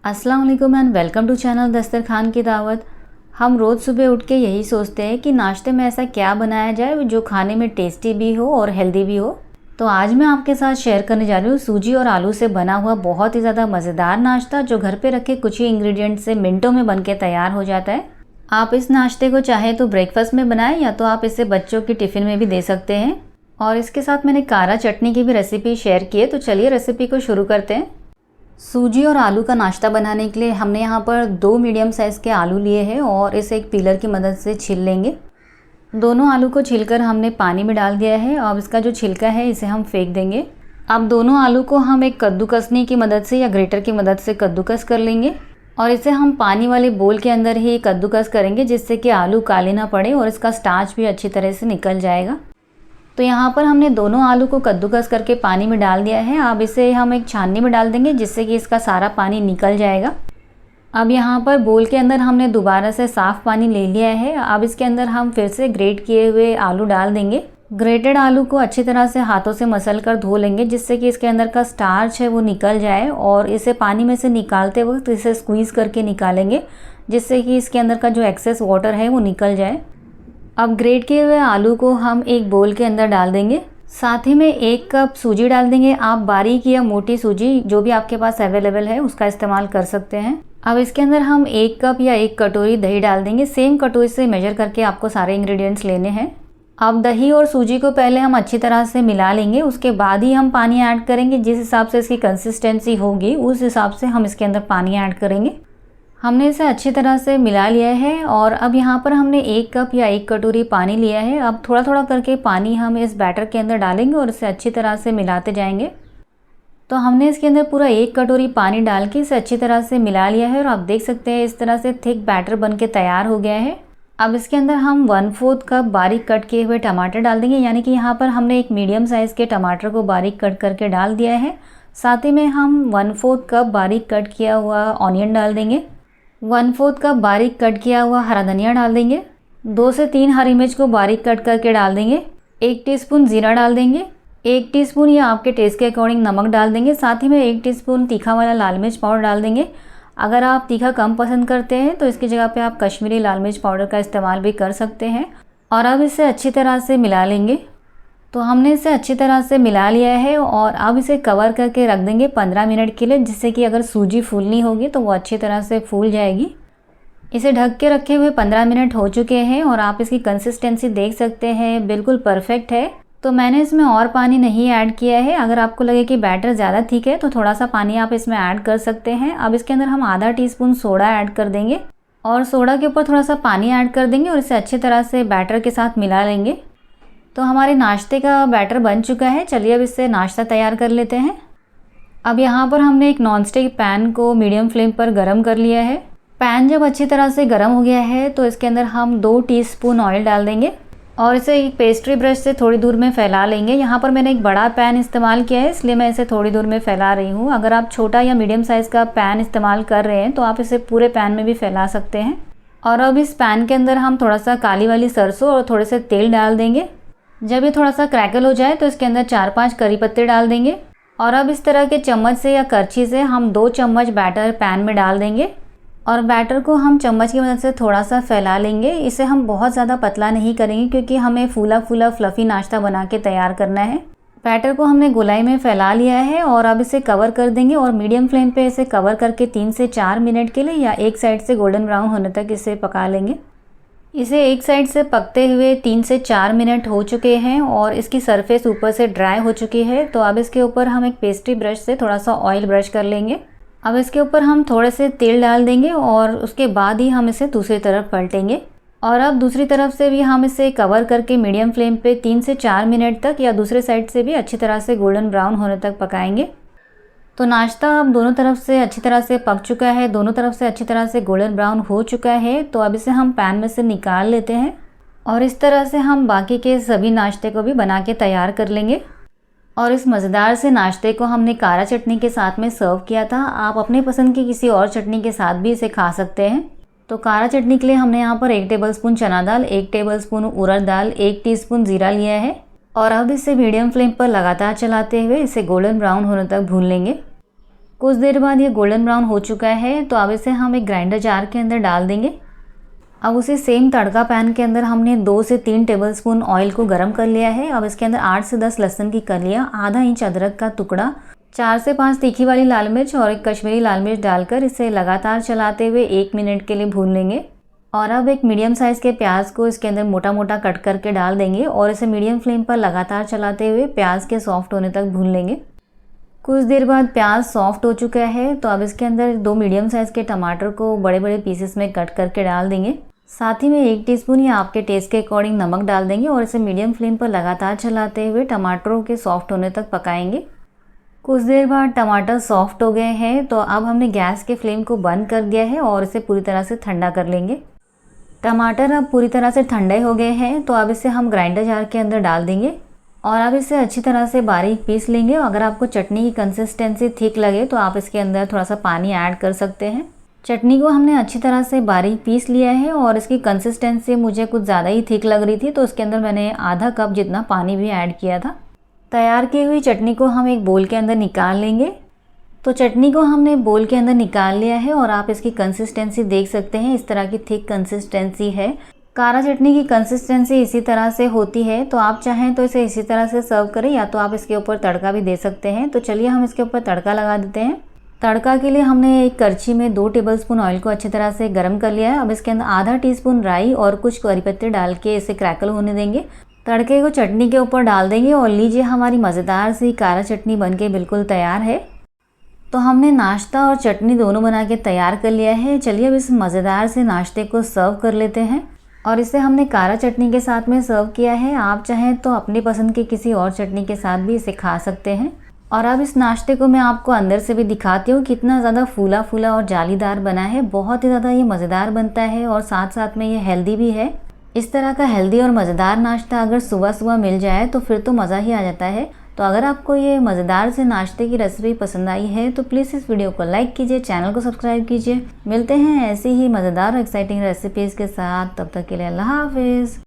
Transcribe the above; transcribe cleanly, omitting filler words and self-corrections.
अस्सलाम वालेकुम and welcome to channel दस्तरखान की दावत। हम रोज़ सुबह उठ के यही सोचते हैं कि नाश्ते में ऐसा क्या बनाया जाए जो खाने में टेस्टी भी हो और हेल्दी भी हो। तो आज मैं आपके साथ शेयर करने जा रही हूँ सूजी और आलू से बना हुआ बहुत ही ज़्यादा मज़ेदार नाश्ता जो घर पे रखे कुछ ही इंग्रेडिएंट से मिनटों में बन के तैयार हो जाता है। आप इस नाश्ते को चाहे तो ब्रेकफास्ट में बनाएं या तो आप इसे बच्चों की टिफ़िन में भी दे सकते हैं। और इसके साथ मैंने कारा चटनी की भी रेसिपी शेयर की है, तो चलिए रेसिपी को शुरू करते हैं। सूजी और आलू का नाश्ता बनाने के लिए हमने यहाँ पर 2 मीडियम साइज़ के आलू लिए हैं और इसे एक पीलर की मदद से छील लेंगे। दोनों आलू को छीलकर हमने पानी में डाल दिया है। अब इसका जो छिलका है इसे हम फेंक देंगे। अब दोनों आलू को हम एक कद्दूकसनी की मदद से या ग्रेटर की मदद से कद्दूकस कर लेंगे और इसे हम पानी वाले बोल के अंदर ही कद्दूकस करेंगे जिससे कि आलू काले ना पड़े और इसका स्टार्च भी अच्छी तरह से निकल जाएगा। तो यहाँ पर हमने दोनों आलू को कद्दूकस करके पानी में डाल दिया है। अब इसे हम एक छाननी में डाल देंगे जिससे कि इसका सारा पानी निकल जाएगा। अब यहाँ पर बोल के अंदर हमने दोबारा से साफ़ पानी ले लिया है। अब इसके अंदर हम फिर से ग्रेट किए हुए आलू डाल देंगे। ग्रेटेड आलू को अच्छी तरह से हाथों से मसल कर धो लेंगे जिससे कि इसके अंदर का स्टार्च है वो निकल जाए और इसे पानी में से निकालते वक्त इसे स्क्वीज़ करके निकालेंगे जिससे कि इसके अंदर का जो एक्सेस वाटर है वो निकल जाए। अब ग्रेट किए हुए आलू को हम एक बोल के अंदर डाल देंगे। साथ ही में 1 कप सूजी डाल देंगे। आप बारीक या मोटी सूजी जो भी आपके पास अवेलेबल है उसका इस्तेमाल कर सकते हैं। अब इसके अंदर हम 1 कप या 1 कटोरी दही डाल देंगे। सेम कटोरी से मेजर करके आपको सारे इंग्रेडिएंट्स लेने हैं। अब दही और सूजी को पहले हम अच्छी तरह से मिला लेंगे, उसके बाद ही हम पानी ऐड करेंगे। जिस हिसाब से इसकी कंसिस्टेंसी होगी उस हिसाब से हम इसके अंदर पानी ऐड करेंगे। हमने इसे अच्छी तरह से मिला लिया है और अब यहाँ पर हमने 1 कप या 1 कटोरी पानी लिया है। अब थोड़ा थोड़ा करके पानी हम इस बैटर के अंदर डालेंगे और इसे अच्छी तरह से मिलाते जाएंगे। तो हमने इसके अंदर पूरा 1 कटोरी पानी डाल के इसे अच्छी तरह से मिला लिया है और आप देख सकते हैं इस तरह से थिक बैटर बन के तैयार हो गया है। अब इसके अंदर हम 1/4 कप बारीक कट किए हुए टमाटर डाल देंगे, यानी कि यहाँ पर हमने एक मीडियम साइज़ के टमाटर को बारीक कट करके डाल दिया है। साथ ही में हम 1/4 कप बारीक कट किया हुआ ऑनियन डाल देंगे। 1/4 कप बारीक कट किया हुआ हरा धनिया डाल देंगे। 2 से 3 हरी मिर्च को बारीक कट करके डाल देंगे। 1 टीस्पून जीरा डाल देंगे। 1 टीस्पून या आपके टेस्ट के अकॉर्डिंग नमक डाल देंगे। साथ ही में 1 टीस्पून तीखा वाला लाल मिर्च पाउडर डाल देंगे। अगर आप तीखा कम पसंद करते हैं तो इसकी जगह पे आप कश्मीरी लाल मिर्च पाउडर का इस्तेमाल भी कर सकते हैं। और अब इसे अच्छी तरह से मिला लेंगे। तो हमने इसे अच्छी तरह से मिला लिया है और अब इसे कवर करके रख देंगे 15 मिनट के लिए, जिससे कि अगर सूजी फूलनी होगी तो वो अच्छी तरह से फूल जाएगी। इसे ढक के रखे हुए 15 मिनट हो चुके हैं और आप इसकी कंसिस्टेंसी देख सकते हैं, बिल्कुल परफेक्ट है। तो मैंने इसमें और पानी नहीं ऐड किया है। अगर आपको लगे कि बैटर ज़्यादा थिक है तो थोड़ा सा पानी आप इसमें ऐड कर सकते हैं। अब इसके अंदर हम आधा टीस्पून सोडा ऐड कर देंगे और सोडा के ऊपर थोड़ा सा पानी ऐड कर देंगे और इसे अच्छी तरह से बैटर के साथ मिला लेंगे। तो हमारे नाश्ते का बैटर बन चुका है। चलिए अब इससे नाश्ता तैयार कर लेते हैं। अब यहाँ पर हमने एक नॉनस्टिक पैन को मीडियम फ्लेम पर गरम कर लिया है। पैन जब अच्छी तरह से गरम हो गया है तो इसके अंदर हम 2 टीस्पून ऑयल डाल देंगे और इसे एक पेस्ट्री ब्रश से थोड़ी दूर में फैला लेंगे। यहाँ पर मैंने एक बड़ा पैन इस्तेमाल किया है इसलिए मैं इसे थोड़ी दूर में फैला रही हूँ। अगर आप छोटा या मीडियम साइज़ का पैन इस्तेमाल कर रहे हैं तो आप इसे पूरे पैन में भी फैला सकते हैं। और अब इस पैन के अंदर हम थोड़ा सा काली वाली सरसों और थोड़े से तेल डाल देंगे। जब ये थोड़ा सा क्रैकल हो जाए तो इसके अंदर 4-5 करी पत्ते डाल देंगे और अब इस तरह के चम्मच से या करछी से हम 2 चम्मच बैटर पैन में डाल देंगे और बैटर को हम चम्मच की मदद से थोड़ा सा फैला लेंगे। इसे हम बहुत ज़्यादा पतला नहीं करेंगे क्योंकि हमें फूला फूला फ्लफ़ी नाश्ता बना के तैयार करना है। बैटर को हमने गोलाई में फैला लिया है और अब इसे कवर कर देंगे और मीडियम फ्लेम पे इसे कवर करके 3 से 4 मिनट के लिए या एक साइड से गोल्डन ब्राउन होने तक इसे पका लेंगे। इसे एक साइड से पकते हुए 3 से 4 मिनट हो चुके हैं और इसकी सरफेस ऊपर से ड्राई हो चुकी है। तो अब इसके ऊपर हम एक पेस्ट्री ब्रश से थोड़ा सा ऑयल ब्रश कर लेंगे। अब इसके ऊपर हम थोड़े से तेल डाल देंगे और उसके बाद ही हम इसे दूसरी तरफ पलटेंगे और अब दूसरी तरफ से भी हम इसे कवर करके मीडियम फ्लेम पे 3 से 4 मिनट तक या दूसरे साइड से भी अच्छी तरह से गोल्डन ब्राउन होने तक पकाएंगे। तो नाश्ता अब दोनों तरफ से अच्छी तरह से पक चुका है, दोनों तरफ से अच्छी तरह से गोल्डन ब्राउन हो चुका है। तो अब इसे हम पैन में से निकाल लेते हैं और इस तरह से हम बाकी के सभी नाश्ते को भी बना के तैयार कर लेंगे। और इस मज़ेदार से नाश्ते को हमने कारा चटनी के साथ में सर्व किया था। आप अपने पसंद की किसी और चटनी के साथ भी इसे खा सकते हैं। तो कारा चटनी के लिए हमने यहाँ पर 1 टेबलस्पून चना दाल, 1 टेबलस्पून उड़द दाल, 1 टीस्पून जीरा लिया है और अब इसे मीडियम फ्लेम पर लगातार चलाते हुए इसे गोल्डन ब्राउन होने तक भून लेंगे। कुछ देर बाद ये गोल्डन ब्राउन हो चुका है, तो अब इसे हम एक ग्राइंडर जार के अंदर डाल देंगे। अब उसी सेम तड़का पैन के अंदर हमने 2 से 3 टेबलस्पून ऑयल को गरम कर लिया है। अब इसके अंदर 8 से 10 लहसुन की कलियाँ, आधा इंच अदरक का टुकड़ा, 4 से 5 तीखी वाली लाल मिर्च और एक कश्मीरी लाल मिर्च डालकर इसे लगातार चलाते हुए 1 मिनट के लिए भून लेंगे। और अब एक मीडियम साइज़ के प्याज को इसके अंदर मोटा मोटा कट करके डाल देंगे और इसे मीडियम फ्लेम पर लगातार चलाते हुए प्याज के सॉफ्ट होने तक भून लेंगे। कुछ देर बाद प्याज सॉफ्ट हो चुका है, तो अब इसके अंदर 2 मीडियम साइज़ के टमाटर को बड़े बड़े पीसेस में कट करके डाल देंगे। साथ ही में 1 टीस्पून या आपके टेस्ट के अकॉर्डिंग नमक डाल देंगे और इसे मीडियम फ्लेम पर लगातार चलाते हुए टमाटरों के सॉफ्ट होने तक पकाएंगे। कुछ देर बाद टमाटर सॉफ्ट हो गए हैं, तो अब हमने गैस के फ्लेम को बंद कर दिया है और इसे पूरी तरह से ठंडा कर लेंगे। टमाटर अब पूरी तरह से ठंडे हो गए हैं, तो अब इसे हम ग्राइंडर जार के अंदर डाल देंगे और अब इसे अच्छी तरह से बारीक पीस लेंगे। अगर आपको चटनी की कंसिस्टेंसी थिक लगे तो आप इसके अंदर थोड़ा सा पानी ऐड कर सकते हैं। चटनी को हमने अच्छी तरह से बारीक पीस लिया है और इसकी कंसिस्टेंसी मुझे कुछ ज़्यादा ही थिक लग रही थी, तो इसके अंदर मैंने आधा कप जितना पानी भी ऐड किया था। तैयार की हुई चटनी को हम एक बोल के अंदर निकाल लेंगे। तो चटनी को हमने बोल के अंदर निकाल लिया है और आप इसकी कंसिस्टेंसी देख सकते हैं, इस तरह की थिक कंसिस्टेंसी है। कारा चटनी की कंसिस्टेंसी इसी तरह से होती है, तो आप चाहें तो इसे इसी तरह से सर्व करें या तो आप इसके ऊपर तड़का भी दे सकते हैं। तो चलिए हम इसके ऊपर तड़का लगा देते हैं। तड़का के लिए हमने एक करछी में 2 टेबलस्पून ऑयल को अच्छी तरह से गर्म कर लिया है। अब इसके अंदर आधा टीस्पून राई और कुछ करी पत्ते डाल के इसे क्रैकल होने देंगे। तड़के को चटनी के ऊपर डाल देंगे और लीजिए हमारी मज़ेदार सी कारा चटनी बनके बिल्कुल तैयार है। तो हमने नाश्ता और चटनी दोनों बना के तैयार कर लिया है। चलिए अब इस मज़ेदार से नाश्ते को सर्व कर लेते हैं और इसे हमने कारा चटनी के साथ में सर्व किया है। आप चाहें तो अपनी पसंद की किसी और चटनी के साथ भी इसे खा सकते हैं। और अब इस नाश्ते को मैं आपको अंदर से भी दिखाती हूँ कितना ज़्यादा फूला फूला और जालीदार बना है। बहुत ही ज़्यादा ये मज़ेदार बनता है और साथ साथ में ये हेल्दी भी है। इस तरह का हेल्दी और मज़ेदार नाश्ता अगर सुबह सुबह मिल जाए तो फिर तो मज़ा ही आ जाता है। तो अगर आपको ये मज़ेदार से नाश्ते की रेसिपी पसंद आई है तो प्लीज़ इस वीडियो को लाइक कीजिए, चैनल को सब्सक्राइब कीजिए। मिलते हैं ऐसी ही मज़ेदार और एक्साइटिंग रेसिपीज़ के साथ, तब तक के लिए अल्लाह हाफिज़।